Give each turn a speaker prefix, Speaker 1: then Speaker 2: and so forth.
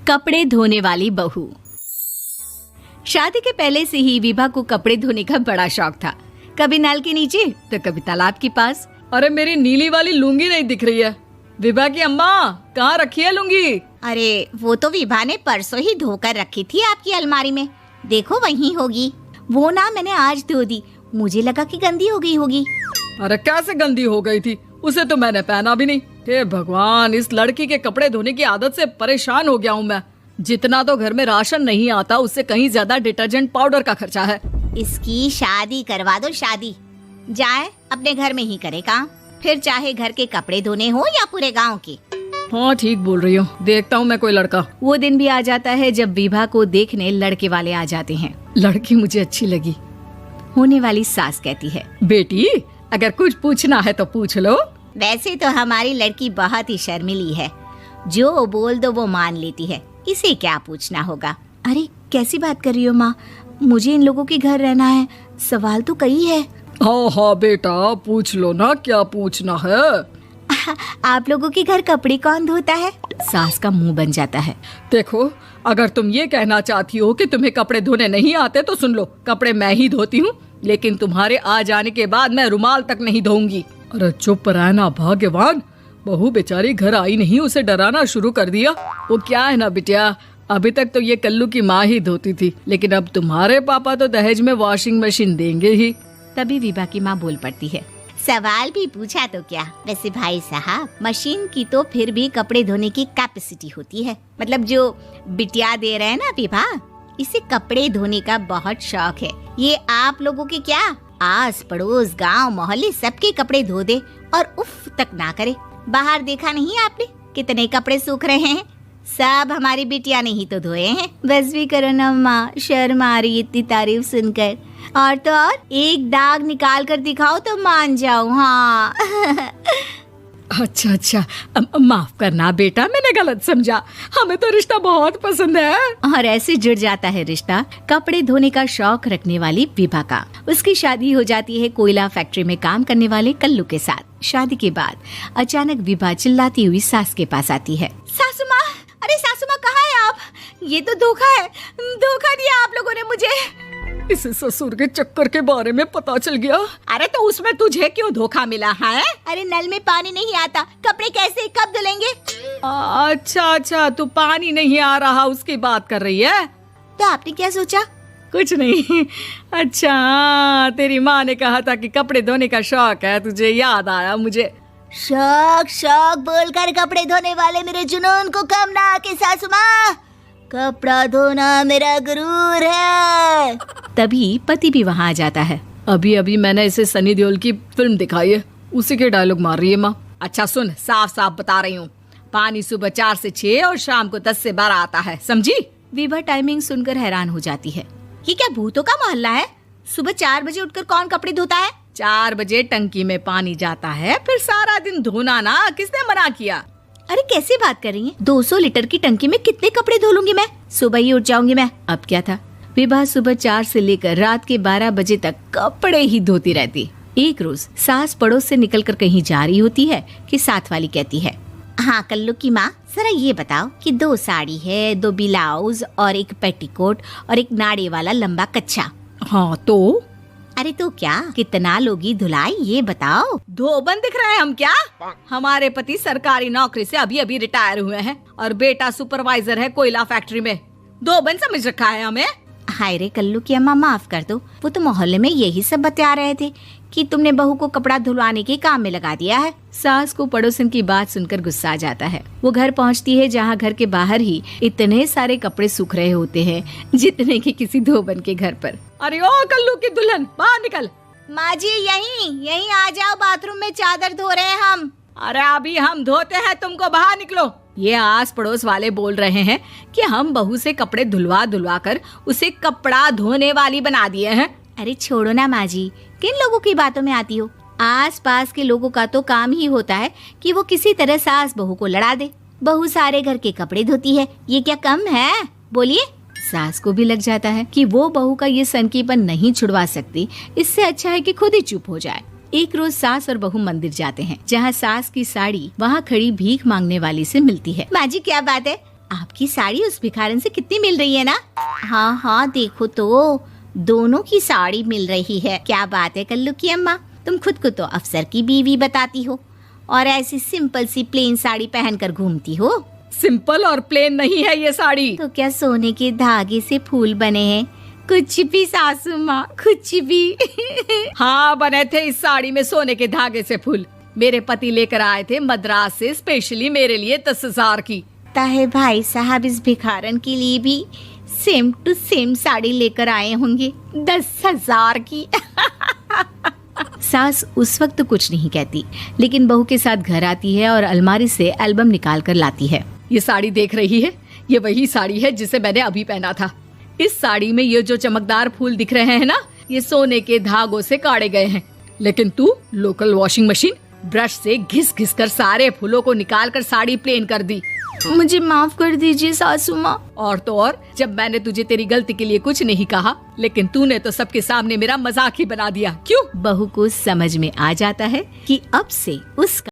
Speaker 1: कपड़े धोने वाली बहू। शादी के पहले से ही विभा को कपड़े धोने का बड़ा शौक था। कभी नल के नीचे तो कभी तालाब के पास।
Speaker 2: अरे मेरी नीली वाली लुंगी नहीं दिख रही है। विभा की अम्मा, कहाँ रखी है लुंगी?
Speaker 3: अरे वो तो विभा ने परसों ही धोकर रखी थी आपकी अलमारी में, देखो वहीं होगी। वो ना मैंने आज धो दी, मुझे लगा कि गंदी हो गई होगी।
Speaker 2: अरे कैसे गंदी हो गई थी, उसे तो मैंने पहना भी नहीं। हे भगवान, इस लड़की के कपड़े धोने की आदत से परेशान हो गया हूँ मैं। जितना तो घर में राशन नहीं आता, उससे कहीं ज्यादा डिटर्जेंट पाउडर का खर्चा है।
Speaker 3: इसकी शादी करवा दो, शादी जाए अपने घर में ही करे काम, फिर चाहे घर के कपड़े धोने हो या पूरे गांव के।
Speaker 2: हाँ ठीक बोल रही हो, देखता हूँ मैं कोई लड़का।
Speaker 1: वो दिन भी आ जाता है जब विभा को देखने लड़के वाले आ जाते हैं।
Speaker 2: लड़की मुझे अच्छी लगी।
Speaker 1: होने वाली सास कहती है,
Speaker 2: बेटी अगर कुछ पूछना है तो पूछ लो।
Speaker 3: वैसे तो हमारी लड़की बहुत ही शर्मीली है, जो बोल दो वो मान लेती है, इसे क्या पूछना होगा।
Speaker 1: अरे कैसी बात कर रही हो माँ, मुझे इन लोगों के घर रहना है, सवाल तो कई है।
Speaker 2: हाँ हाँ बेटा, पूछ लो ना, क्या पूछना है।
Speaker 1: आप लोगों के घर कपड़े कौन धोता है? सास का मुंह बन जाता है।
Speaker 2: देखो, अगर तुम ये कहना चाहती हो कि तुम्हें कपड़े धोने नहीं आते तो सुन लो, कपड़े मैं ही धोती हूँ, लेकिन तुम्हारे आ जाने के बाद मैं रुमाल तक नहीं धोऊंगी। अरे चुप रहना भाग्यवान, बहू बेचारी घर आई नहीं, उसे डराना शुरू कर दिया। वो क्या है ना बिटिया, अभी तक तो ये कल्लू की माँ ही धोती थी, लेकिन अब तुम्हारे पापा तो दहेज में वॉशिंग मशीन देंगे ही।
Speaker 1: तभी विभा की माँ बोल पड़ती है,
Speaker 3: सवाल भी पूछा तो क्या। वैसे भाई साहब, मशीन की तो फिर भी कपड़े धोने की कैपेसिटी होती है, मतलब जो बिटिया दे रहे हैं ना विभा, इसे कपड़े धोने का बहुत शौक है। ये आप लोगों के क्या, आस पड़ोस गांव मोहल्ले सबके कपड़े धो दे और उफ तक ना करे। बाहर देखा नहीं आपने कितने कपड़े सूख रहे हैं, सब हमारी बिटिया ने ही तो धोए हैं।
Speaker 1: बस भी करो ना माँ, शर्म आ रही इतनी तारीफ सुनकर। और तो और एक दाग निकाल कर दिखाओ तो मान जाऊँ। हाँ
Speaker 2: अच्छा अच्छा, माफ करना बेटा, मैंने गलत समझा, हमें तो रिश्ता बहुत पसंद है।
Speaker 1: और ऐसे जुड़ जाता है रिश्ता कपड़े धोने का शौक रखने वाली विभा का। उसकी शादी हो जाती है कोयला फैक्ट्री में काम करने वाले कल्लू के साथ। शादी के बाद अचानक विभा चिल्लाती हुई सास के पास आती है।
Speaker 3: सासू माँ, अरे सासू माँ कहाँ है आप? ये तो धोखा है, धोखा दिया आप लोगों ने मुझे।
Speaker 2: इसे ससुर के चक्कर के बारे में पता चल गया।
Speaker 3: अरे तो उसमें तुझे क्यों धोखा मिला है? अरे नल में पानी नहीं आता, कपड़े कैसे कब धुलेंगे?
Speaker 2: अच्छा अच्छा, तू पानी नहीं आ रहा उसकी बात कर रही है।
Speaker 3: तो आपने क्या सोचा?
Speaker 2: कुछ नहीं। अच्छा, तेरी माँ ने कहा था कि कपड़े धोने का शौक है, तुझे याद आया मुझे।
Speaker 3: शौक शौक बोलकर कपड़े धोने वाले मेरे जुनून को कम ना आके सासू माँ, कपड़ा धोना मेरा गुरूर है।
Speaker 1: तभी पति भी वहाँ आ जाता है।
Speaker 2: अभी अभी मैंने इसे सनी देओल की फिल्म दिखाई है, उसी के डायलॉग मार रही है माँ। अच्छा सुन, साफ साफ बता रही हूँ, पानी सुबह 4 से 6 और शाम को 10 से 12 आता है, समझी?
Speaker 1: विभा टाइमिंग सुनकर हैरान हो जाती है।
Speaker 3: ये क्या भूतों का मोहल्ला है? सुबह 4 बजे उठकर कौन कपड़े धोता है?
Speaker 2: 4 बजे टंकी में पानी जाता है, फिर सारा दिन धोना ना, किसने मना किया?
Speaker 1: अरे कैसी बात कर रही हैं? 200 लीटर की टंकी में कितने कपड़े धो लूंगी मैं, सुबह ही उठ जाऊंगी मैं। अब क्या था, विभा सुबह 4 से लेकर रात के 12 बजे तक कपड़े ही धोती रहती। एक रोज सास पड़ोस से निकलकर कहीं जा रही होती है कि साथ वाली कहती है,
Speaker 3: हाँ कल्लू की माँ, जरा ये बताओ कि 2 साड़ी है, 2 ब्लाउज और एक पेटीकोट और एक नाड़े वाला लंबा कच्छा।
Speaker 2: हाँ तो?
Speaker 3: अरे तो क्या, कितना लोगी धुलाई ये बताओ।
Speaker 2: धोबन दिख रहे हैं हम क्या? हमारे पति सरकारी नौकरी से अभी अभी रिटायर हुए हैं और बेटा सुपरवाइजर है कोयला फैक्ट्री में। धोबन समझ रखा है हमें।
Speaker 3: हाय रे कल्लू की अम्मा, माफ कर दो, वो तो मोहल्ले में यही सब बता रहे थे कि तुमने बहू को कपड़ा धुलवाने के काम में लगा दिया है।
Speaker 1: सास को पड़ोसन की बात सुनकर गुस्सा आ जाता है। वो घर पहुंचती है जहां घर के बाहर ही इतने सारे कपड़े सूख रहे होते हैं जितने कि किसी धोबन के घर पर।
Speaker 2: अरे ओ कल्लू की दुल्हन, बाहर निकल।
Speaker 3: माँ जी यहीं आ जाओ, बाथरूम में चादर धो रहे हैं हम।
Speaker 2: अरे अभी हम धोते हैं, तुमको बाहर निकलो। ये आस पड़ोस वाले बोल रहे हैं कि हम बहू से कपड़े धुलवा धुलवा कर उसे कपड़ा धोने वाली बना दिए हैं।
Speaker 1: अरे छोड़ो ना माँ जी, किन लोगों की बातों में आती हो? आस पास के लोगों का तो काम ही होता है कि वो किसी तरह सास बहू को लड़ा दे। बहू सारे घर के कपड़े धोती है, ये क्या कम है? बोलिए। सास को भी लग जाता है कि वो बहू का ये सनकीपन नहीं छुड़वा सकती, इससे अच्छा है कि खुद ही चुप हो जाए। एक रोज सास और बहू मंदिर जाते हैं, जहाँ सास की साड़ी वहाँ खड़ी भीख मांगने वाली से मिलती है।
Speaker 3: माँ जी क्या बात है, आपकी साड़ी उस भिखारन से कितनी मिल रही है ना? हाँ हाँ देखो तो, दोनों की साड़ी मिल रही है। क्या बात है कल्लू की अम्मा, तुम खुद को तो अफसर की बीवी बताती हो और ऐसी सिंपल सी प्लेन साड़ी पहनकर घूमती हो।
Speaker 2: सिंपल और प्लेन नहीं है ये साड़ी।
Speaker 3: तो क्या सोने के धागे से फूल बने हैं? कुछ भी सासू माँ, कुछ भी।
Speaker 2: हाँ बने थे इस साड़ी में सोने के धागे से फूल। मेरे पति लेकर आए थे मद्रास से स्पेशली मेरे लिए 10,000 की।
Speaker 3: ताहे भाई साहब इस भिखारन के लिए भी सेम टू सेम साड़ी लेकर आए होंगे 10,000 की।
Speaker 1: सास उस वक्त तो कुछ नहीं कहती, लेकिन बहू के साथ घर आती है और अलमारी से एल्बम निकाल कर लाती है।
Speaker 2: ये साड़ी देख रही है, ये वही साड़ी है जिसे मैंने अभी पहना था। इस साड़ी में ये जो चमकदार फूल दिख रहे हैं ना, ये सोने के धागों से काढ़े गए हैं। लेकिन तू लोकल वॉशिंग मशीन ब्रश से घिस घिस कर सारे फूलों को निकाल कर साड़ी प्लेन कर दी।
Speaker 3: मुझे माफ कर दीजिए सासू माँ।
Speaker 2: और तो और, जब मैंने तुझे तेरी गलती के लिए कुछ नहीं कहा, लेकिन तूने तो सबके सामने मेरा मजाक ही बना दिया। क्यों?
Speaker 1: बहू को समझ में आ जाता है कि अब से उसका